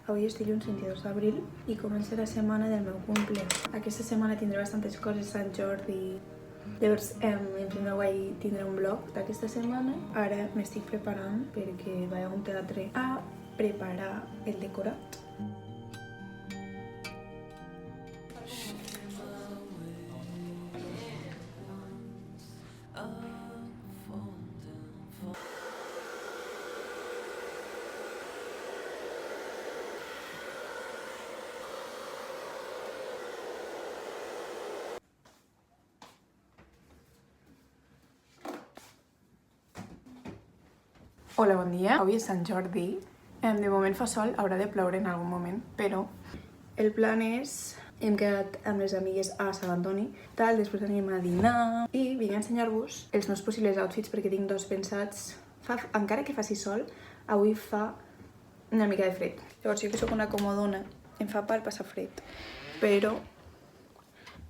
Avui és dilluns 22 d'abril i comença la setmana del meu cumple. Aquesta setmana tindré bastantes coses, Sant Jordi. Llavors, em primer vaig tindre un vlog d'aquesta setmana. Ara m'estic preparant perquè vaig a un teatre a preparar el decorat. Hola, bon dia. Avui és Sant Jordi. De moment fa sol, haurà de ploure en algun moment, però el plan és... Hem quedat amb les amigues a Sant Antoni, després anem a dinar i vinc a ensenyar-vos els meus possibles outfits perquè tinc dos pensats. Encara que faci sol, avui fa una mica de fred. Llavors jo que soc una comodona, em fa per passar fred, però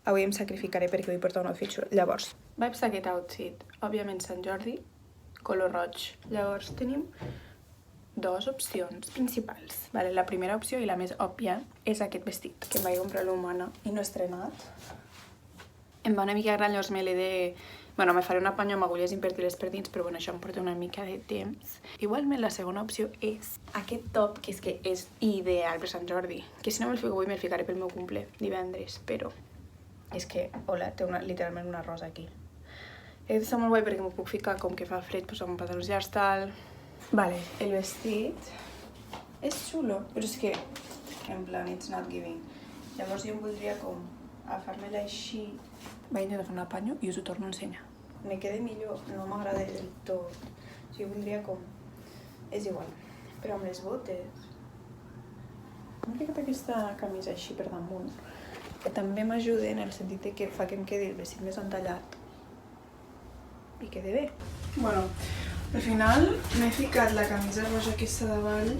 avui em sacrificaré perquè vull portar un outfit xulo. Llavors, vaig posar aquest outfit, òbviament Sant Jordi, color roig. Llavors tenim dues opcions principals. Vale, la primera opció i la més òbvia és aquest vestit que em vaig comprar a l'Humana i no he estrenat. Em va una mica gran, llavors me l'he de... Bueno, me faré un apanyo amb agulles invertibles per dins, però bueno, això em porta una mica de temps. Igualment, la segona opció és aquest top, que és ideal per Sant Jordi. Que si no me'l fico avui, me'l ficaré pel meu cumple, divendres, però... És que, hola, té literalment una rosa aquí. Aquest està molt guai perquè m'ho puc ficar com que fa fred, doncs amb pantalons llargs, tal... Vale, el vestit és xulo, però és que en plan, it's not giving. Llavors jo em voldria com agafar-me-la així. Vaig intentar fer un apanyo i us ho torno a ensenyar. Me queda millor, no m'agrada del tot. Jo voldria com... És igual, però amb les botes. M'he ficat aquesta camisa així per damunt, que també m'ajuda en el sentit de que fa que em quedi el vestit més entallat i quede bé. Bueno, al final m'he ficat la camisa roja aquesta davall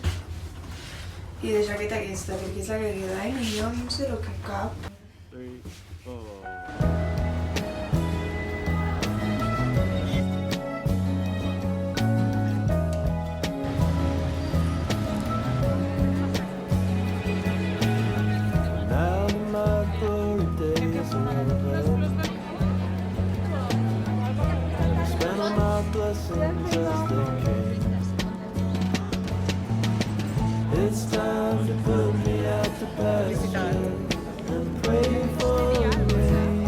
i de jaqueta aquesta, perquè és la que queda i jo no sé el que cap. 3, 4. It's time to put me out to pasture and pray for rain.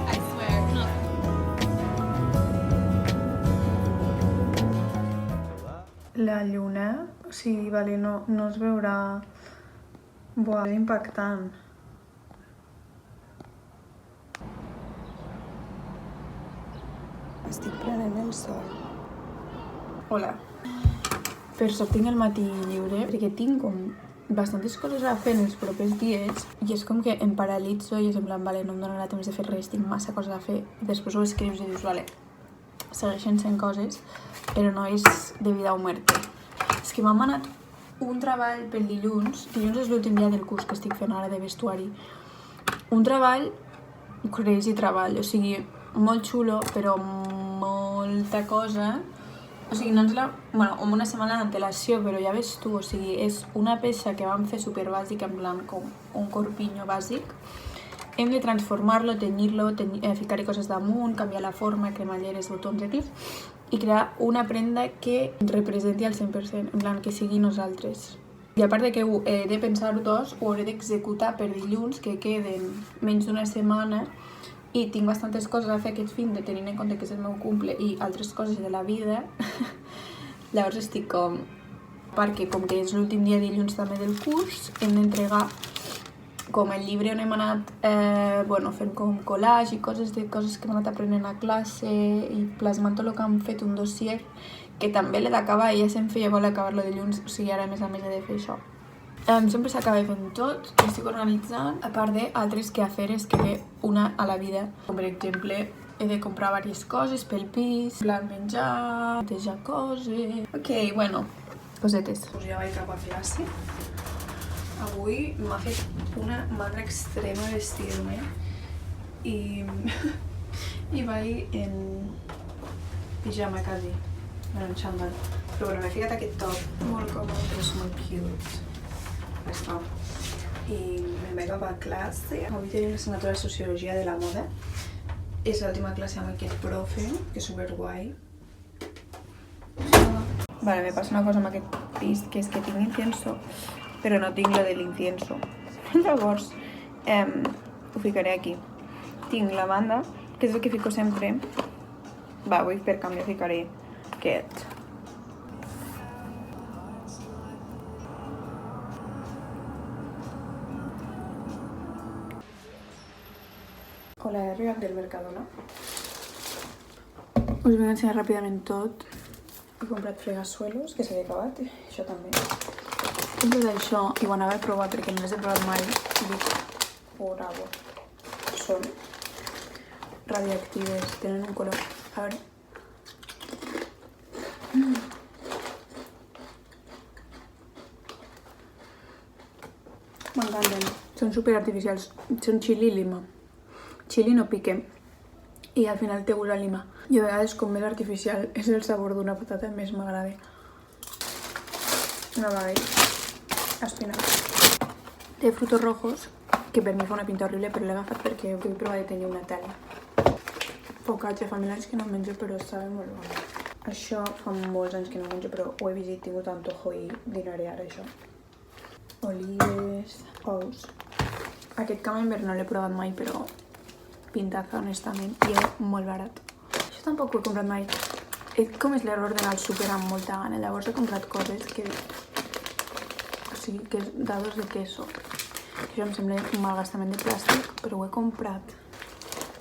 I swear, no. La lluna, o sigui, vale, no es veurà... Buah, és impactant. Estic prenent el sol. Hola. Per sort tinc el matí lliure perquè tinc com bastantes coses a fer en els propers dies i és com que em paralitzo i és en plan, vale, no em donarà temps de fer res, tinc massa coses a fer. Després ho escrius i dius, vale, segueixen sent coses, però no és de vida o muerte. És que m'ha manat un treball pel dilluns. Dilluns és l'últim dia del curs que estic fent ara de vestuari. Un treball, crazy treball, o sigui, molt xulo, però molta cosa. O sigui, no ens la... Bueno, amb una setmana d'antelació, però ja ves tu, o sigui, és una peça que vam fer superbàsica, en plan com un corpiño bàsic. Hem de transformar-lo, tenyir-lo, ficar-hi coses damunt, canviar la forma, cremalleres, botons X, i crear una prenda que representi al 100%, en plan que sigui nosaltres. I a part de que he de pensar-ho tots, ho hauré d'executar per dilluns, que queden menys d'una setmana, i tinc bastantes coses a fer aquest fin de tenint en compte que és el meu cumple i altres coses de la vida. Llavors estic com... Perquè com que és l'últim dia dilluns també del curs, hem d'entregar com el llibre on hem anat fent com collage i coses que hem anat aprenent a classe i plasmant tot el que hem fet, un dossier que també l'he d'acabar i ja se'm feia vol acabar-lo dilluns, o sigui, ara a més he de fer això. Sempre s'acaba fent tot, ho estic organitzant, a part d'altres quehaceres que té una a la vida. Com per exemple, he de comprar diverses coses pel pis, plan menjar, netejar coses... Ok, bueno, cosetes. Pues ja vaig cap a classe. Avui m'ha fet una mandra extrema vestir-me i vaig pijama quasi, bueno, en xandall. Però bueno, m'he ficat aquest top molt còmode, però és molt cute. Està. I me'n vaig cap a classe. Avui tenim l'assignatura de Sociologia de la Moda. És l'última classe amb aquest profe, que és superguai. Vale, me passa una cosa amb aquest pis, que és que tinc incienso, però no tinc lo de l'incienso. Llavors, ho ficaré aquí. Tinc lavanda, que és el que fico sempre. Va, avui per canviar ficaré aquest. Hola, he arribat del Mercadona. Us vull ensenyar ràpidament tot. He comprat fregasuelos, que s'havia acabat, això també. He comprat això i ho anava a provar perquè no les he provat mai. I dic, oh, bravo. Són radioactives, tenen un color. A veure. M'encanten. Són superartificials. Són xili i lima. Xili no pique. I al final té gust a lima. I a vegades, com més artificial és el sabor d'una patata, més m'agrada. Una baguette. Espinac. Té frutos rojos, que per mi fa una pinta horrible, però l'he agafat perquè vull provar de tenir una talla. Focaccia, fa 1000 anys que no menjo, però sabe molt bon. Això fa molts anys que no menjo, però ho he vist i he tingut antojo i dinaré ara això. Olives, ous. Aquest camembert no l'he provat mai, però pintaza, honestament, i és molt barat. Això tampoc ho he comprat mai. Com és l'error d'anar al súper amb molta gana, llavors he comprat coses que... O sigui, que és dados de queso. Això em sembla un malgastament de plàstic, però ho he comprat.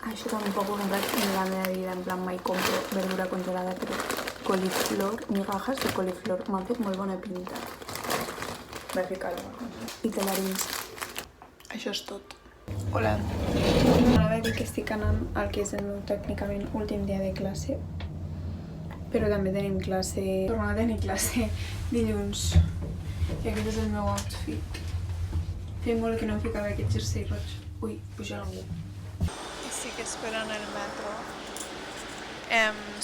Això tampoc ho he comprat en la meva vida, en plan mai compro verdura congelada, però coliflor, migajas de coliflor, m'han fet molt bona pinta. Vaig ficar-ho. I telarins. Això és tot. Hola. Anava a dir que estic anant al que és el meu tècnicament últim dia de classe, però també tenim classe... Tornem a tenir classe dilluns. I aquest és el meu outfit. Feia molt que no em ficava aquest jersei roig. Ui, puja algú. Estic esperant el metro.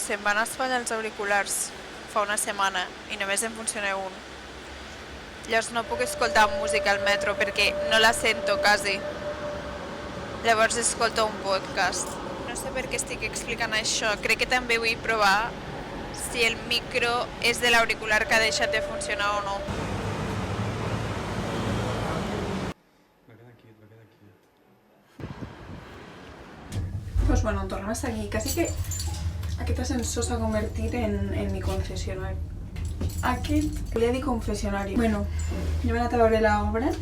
Se'm van espatllar els auriculars fa una setmana i només en funciona un. Llavors no puc escoltar música al metro perquè no la sento quasi. Llavors escolto un podcast. No sé per què estic explicant això. Crec que també vull provar si el micro és de l'auricular que ha deixat de funcionar o no. Va quedar aquí. Pues bueno, tornem a estar aquí. Quasi que aquest ascensor s'ha convertit en mi confessionari. Volia dir confessionari. Bueno, jo he anat a veure l'obra.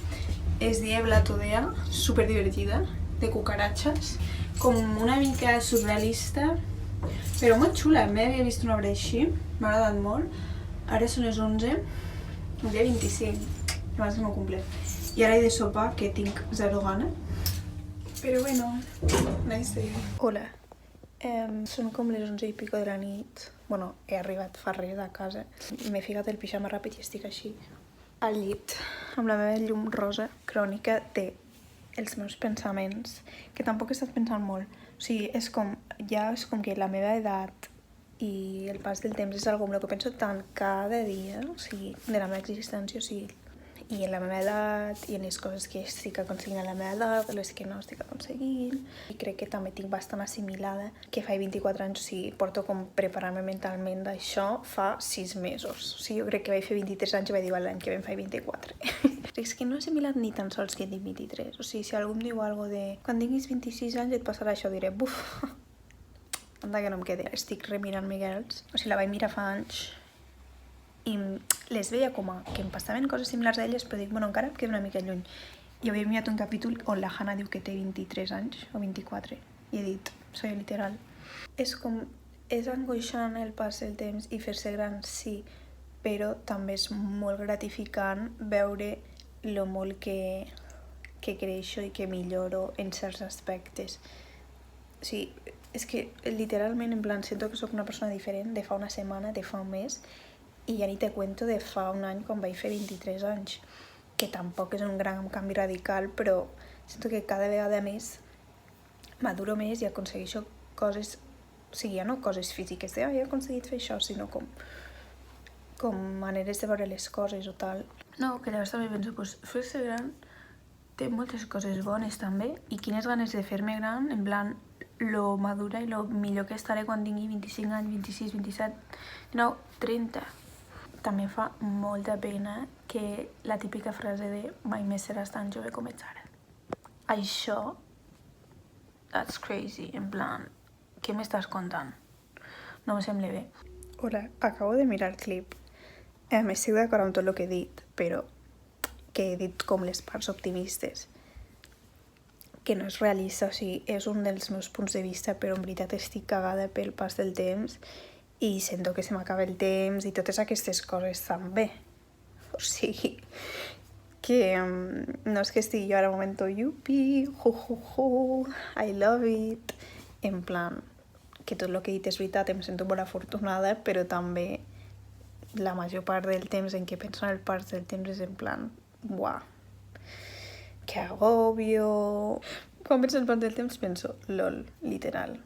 Es deia Blatodea, superdivertida, de cucaratxes, com una mica surrealista, però molt xula. Mai havia vist una obra així, m'ha agradat molt. Ara són les 11, el dia 25, abans del meu cumple. I ara he de sopar, que tinc zero gana. Però bueno, nice day. Hola. Són com les 11 i pico de la nit. Bueno, he arribat fa res a casa. M'he ficat el pijama ràpid i estic així. Al llit, amb la meva llum rosa crònica de els meus pensaments, que tampoc he estat pensant molt. O sigui, és com que la meva edat i el pas del temps és algo amb el que penso tant cada dia, o sigui, de la meva existència, o sigui, i en la meva edat, i en les coses que estic aconseguint a la meva edat, les que no estic aconseguint. I crec que també tinc bastant assimilada que fa 24 anys, o sigui, porto com preparant-me mentalment d'això fa 6 mesos. O sigui, jo crec que vaig fer 23 anys i vaig dir l'any que vam fer 24. És que no he assimilat ni tan sols que tinc 23. O sigui, si algú em diu alguna de quan tinguis 26 anys et passarà això, diré, buf, anda que no em quede. Estic remirant Miguels. O sigui, la vaig mirar fa anys i les veia com a que em passaven coses similars a elles, però dic, bueno, encara em queda una mica lluny. I havia mirat un capítol on la Hannah diu que té 23 anys, o 24, i he dit, soy literal. És angoixant el pas del temps i fer-se gran, sí, però també és molt gratificant veure lo molt que creixo i que milloro en certs aspectes. O sigui, és que literalment, en plan, sento que sóc una persona diferent de fa una setmana, de fa un mes, i ja ni te cuento de fa un any quan vaig fer 23 anys, que tampoc és un gran canvi radical, però sento que cada vegada més maduro més i aconsegueixo coses O sigui, ja no coses físiques de, he aconseguit fer això, sinó com maneres de veure les coses o tal. No, que llavors també penso, pues, fer-se gran té moltes coses bones també, i quines ganes de fer-me gran, en plan, lo madura i lo millor que estaré quan tingui 25 anys, 26, 27, 19, 30. També fa molta pena que la típica frase de mai més seràs tan jove com ets ara. Això, that's crazy, en plan, què m'estàs contant? No em sembla bé. Hola, acabo de mirar el clip. Estic d'acord amb tot el que he dit, però que he dit com les parts optimistes. Que no és realista, o sigui, és un dels meus punts de vista, però en veritat estic cagada pel pas del temps i sento que se m'acaba el temps i totes aquestes coses també. O sigui, que no és que estigui jo ara un moment yupi, I love it, en plan, que tot el que he dit és veritat, em sento molt afortunada, però també la major part del temps en què penso en el pas del temps és en plan, uah, que agobio. Quan penso en el pas del temps penso, lol, literal.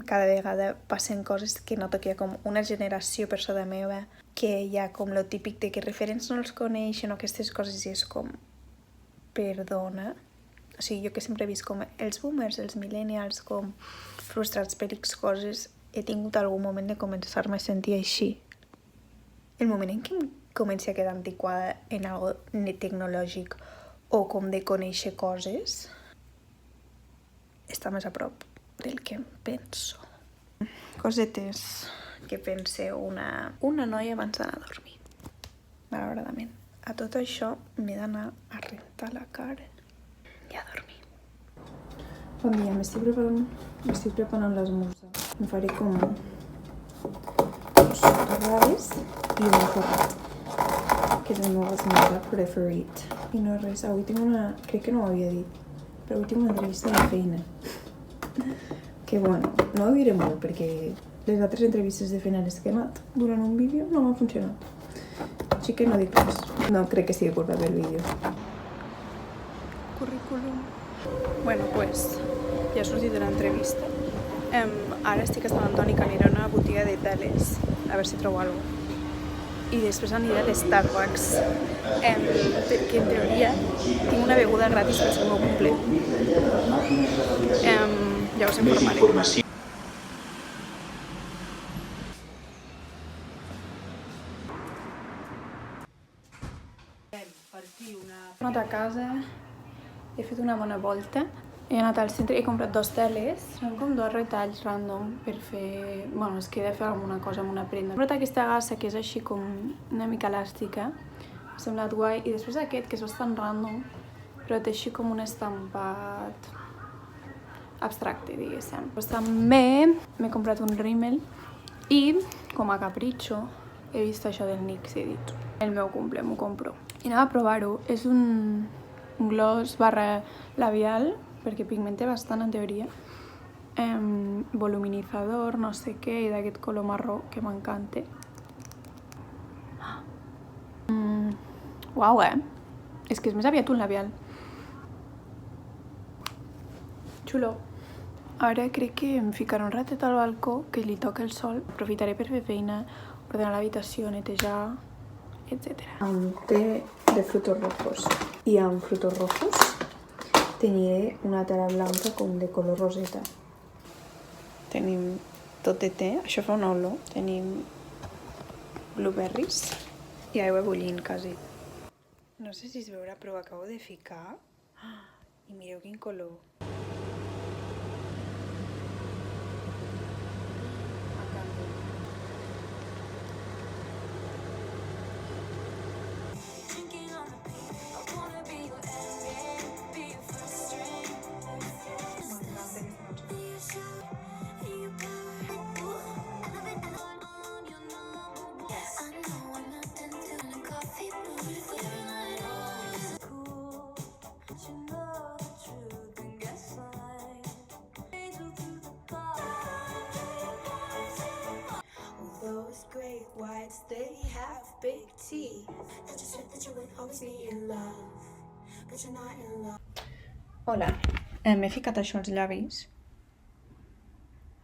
Cada vegada passen coses que noto que hi ha com una generació per sota meva, que hi ha com lo típic de que referents no els coneixen o aquestes coses i és com, perdona. O sigui, jo que sempre he vist com els boomers, els millennials, com frustrats per X coses, he tingut algun moment de començar-me a sentir així. El moment en què em comenci a quedar antiquada en algo tecnològic o com de conèixer coses, està més a prop del que em penso. Cosetes que pense una noia abans d'anar a dormir. Malauradament. A tot això m'he d'anar a rentar la cara i a dormir. Bon dia, m'estic preparant l'esmorzar. Em faré com torrades i un forrat, que és el meu esmorzar preferit. I no res, avui tinc crec que no ho havia dit, però avui tinc una entrevista de feina. Que bueno, no ho diré molt perquè les altres entrevistes de feina que he anat durant un vídeo no m'han funcionat. Així que no dic res. No crec que sigui culpa del vídeo. Currículum. Bueno, pues ja he sortit de l'entrevista. Ara estic a Sant Antoni que aniré a una botiga de teles a veure si trobo alguna cosa. I després aniré a l'Starbucks perquè en teoria tinc una beguda gratis per ser el meu cumple. Ja us informaré. He anat a casa, he fet una bona volta, he anat al centre, he comprat 2 teles, són com 2 retalls random per fer... Bueno, és que he de fer alguna cosa amb una prenda. He comprat aquesta gassa que és així com una mica elàstica, m'ha semblat guai, i després aquest que és bastant random, però té així com un estampat abstracte, diguéssim. Pues també m'he comprat un rímel i, com a capritxo, he vist això del NYX i he dit, el meu cumple, m'ho compro. I anava a provar-ho. És un gloss barra labial, perquè pigmenta bastant en teoria. Voluminitzador, no sé què, i d'aquest color marró que m'encanta. Uau, És que és més aviat un labial. Xulo. Ara crec que em ficaré un ratet al balcó, que li toca el sol. Aprofitaré per fer feina, ordenar l'habitació, netejar, etc. Amb té de frutos rojos. I amb frutos rojos teniré una tela blanca com de color roseta. Tenim tot de té, això fa una olor. Tenim blueberries i aigua bullint, quasi. No sé si es veurà, però ho acabo de ficar. I mireu quin color. They have big teeth. That just said that you would always be in love, but you're not in love. Hola, m'he ficat això als llavis.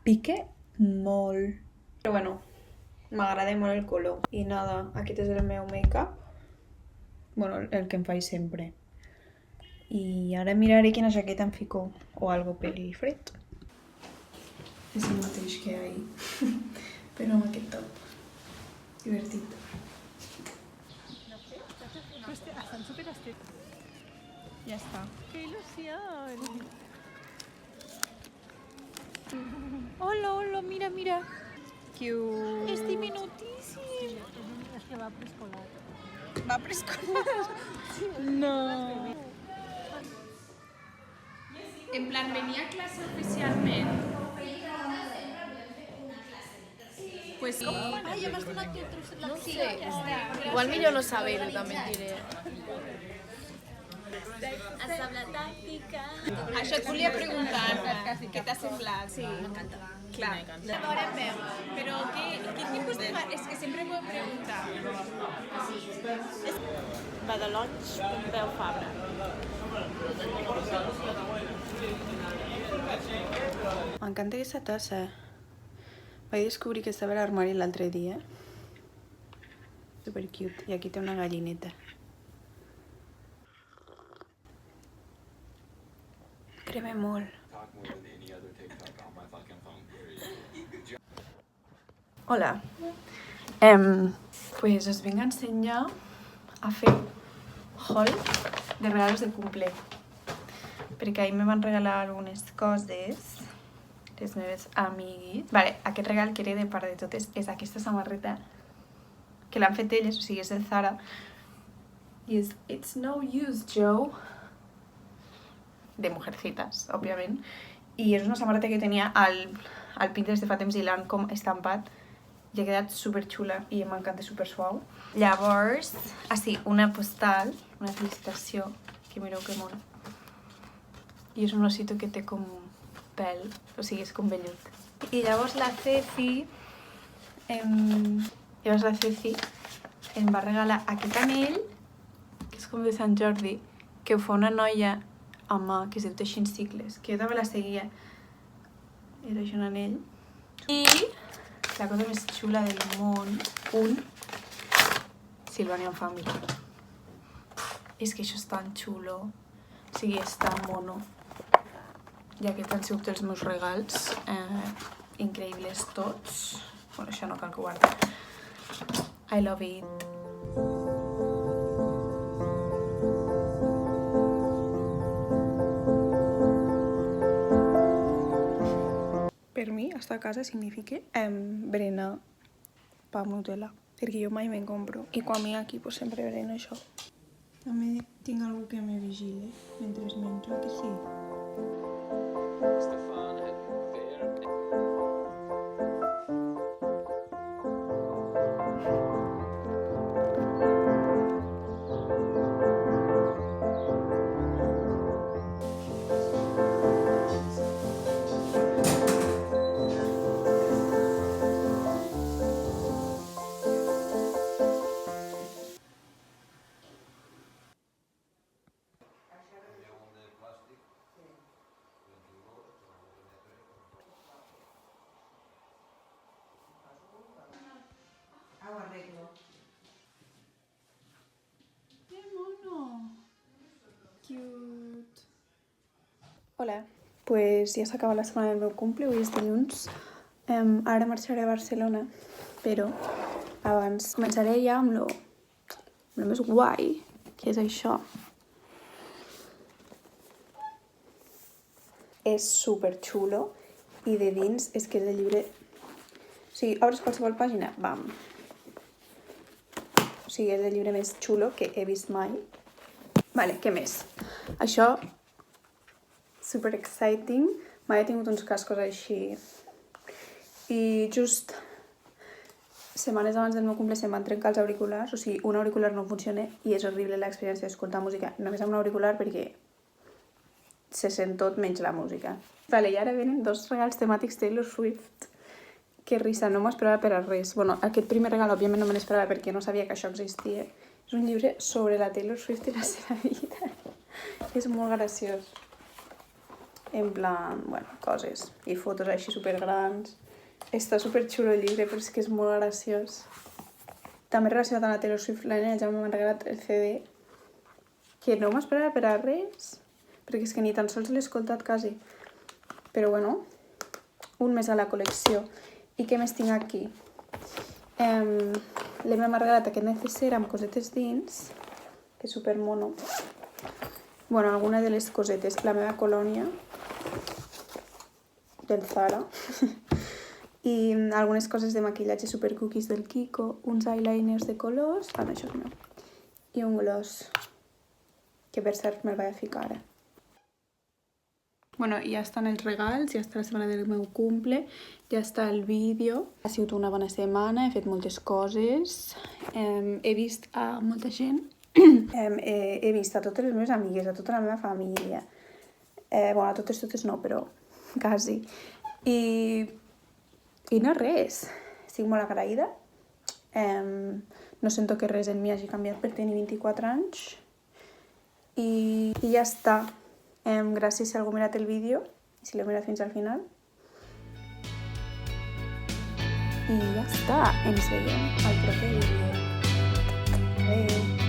Pique molt. Però bueno, m'agrada molt el color. I nada, aquest és el meu make-up. Bueno, el que em faig sempre. I ara miraré quina jaqueta em fico o algo pel fred. És el mateix que ahir, però amb aquest top. Divertit. Ya está. ¡Qué ilusión! ¡Hola, hola! Mira, mira. Cute. Es diminutísimo. Es que va a preescolar. Va a preescolar. No. En plan, venía a clase oficialmente. Pues sí. Ay, además de una No sé. Igual millor no saber-ho, també et diré. la táctica. Això et volia preguntar, què t'ha semblat? Sí, m'encanta. Clar. Ahora en veu. Però quin tipus de... És que sempre m'ho he preguntat. Badalons, Pompeu Fabra. M'encanta aquesta tassa. Vaig descobrir que estava a l'armari l'altre dia. Super cute. I aquí té una gallineta. Crema molt. Hola. Pues os vengo a ensenyar a fer haul de regalos de cumple. Perquè ahir me van regalar algunes coses les meves amiguis. Vale, aquest regal que era de part de totes és aquesta samarreta que l'han fet elles, o sigui, és del Zara. I és It's No Use, Joe, de Mujercitas, òbviament. I és una samarreta que tenia al Pinterest de fa temps i l'han com estampat i ha quedat super xula i m'encanta, super suau. Llavors, sí, una postal, una felicitació, que mireu que mona. I és un osito que té com pèl, o sigui, és com vellut. I llavors la Ceci em va regalar aquest anell, que és com de Sant Jordi, que ho fa una noia a mà, que es diu Teixint Cicles, que jo també la seguia. És això, un anell. I la cosa més xula del món, un Sylvanian Family. És que això és tan xulo, o sigui, és tan mono. I aquests han sigut els meus regals, increïbles tots. Bueno, això no cal que ho guardi. I love it. Per mi, estar a casa significa berenar pa amb Nutella, perquè jo mai me'n compro. I quan vinc aquí, pues, sempre bereno això. També tinc algú que me vigile mentre menjo, que sí. ¡Qué mono! Cute. Hola. Pues ja s'acaba la setmana del meu cumple, avui és dilluns. Ara marxaré a Barcelona, però abans començaré ja amb lo més guai, que és això. És super xulo i de dins és que és el llibre... O sigui, obres qualsevol pàgina, bam! O sigui, és el llibre més xulo que he vist mai. Vale, què més? Això, super exciting. Mai he tingut uns cascos així. I just setmanes abans del meu cumple se'm van trencar els auriculars. O sigui, un auricular no funciona i és horrible l'experiència d'escoltar música només amb un auricular perquè se sent tot menys la música. Vale, i ara venen dos regals temàtics Taylor Swift. Que risa, no m'ho esperava per a res. Bueno, aquest primer regal, òbviament, no me l'esperava perquè no sabia que això existia. És un llibre sobre la Taylor Swift i la seva vida. És molt graciós. En plan, bueno, coses. I fotos així supergrans. Està superxulo el llibre, però és que és molt graciós. També relacionat amb la Taylor Swift, la nena ja m'ha regalat el CD, que no m'esperava per a res, perquè és que ni tan sols l'he escoltat quasi. Però bueno, un més a la col·lecció. I què més tinc aquí? L'Emma m'ha regalat aquest necessaire amb cosetes dins, que és supermono. Bueno, alguna de les cosetes. La meva colònia del Zara. I algunes coses de maquillatge super cookies del Kiko, uns eyeliners de colors, no, això és meu, i un gloss, que per cert me'l vaig a ficar ara. Bueno, ja estan els regals, ja està la setmana del meu cumple, ja està el vídeo. Ha sigut una bona setmana, he fet moltes coses, he vist a molta gent, he vist a totes les meves amigues, a tota la meva família. Bueno, a totes no, però quasi. I no res, estic molt agraïda. No sento que res en mi hagi canviat per tenir 24 anys. I ja està. Gràcies si algú ha mirat el vídeo, i si l'heu mirat fins al final. I ja està, ens veiem al proper vídeo. Adéu.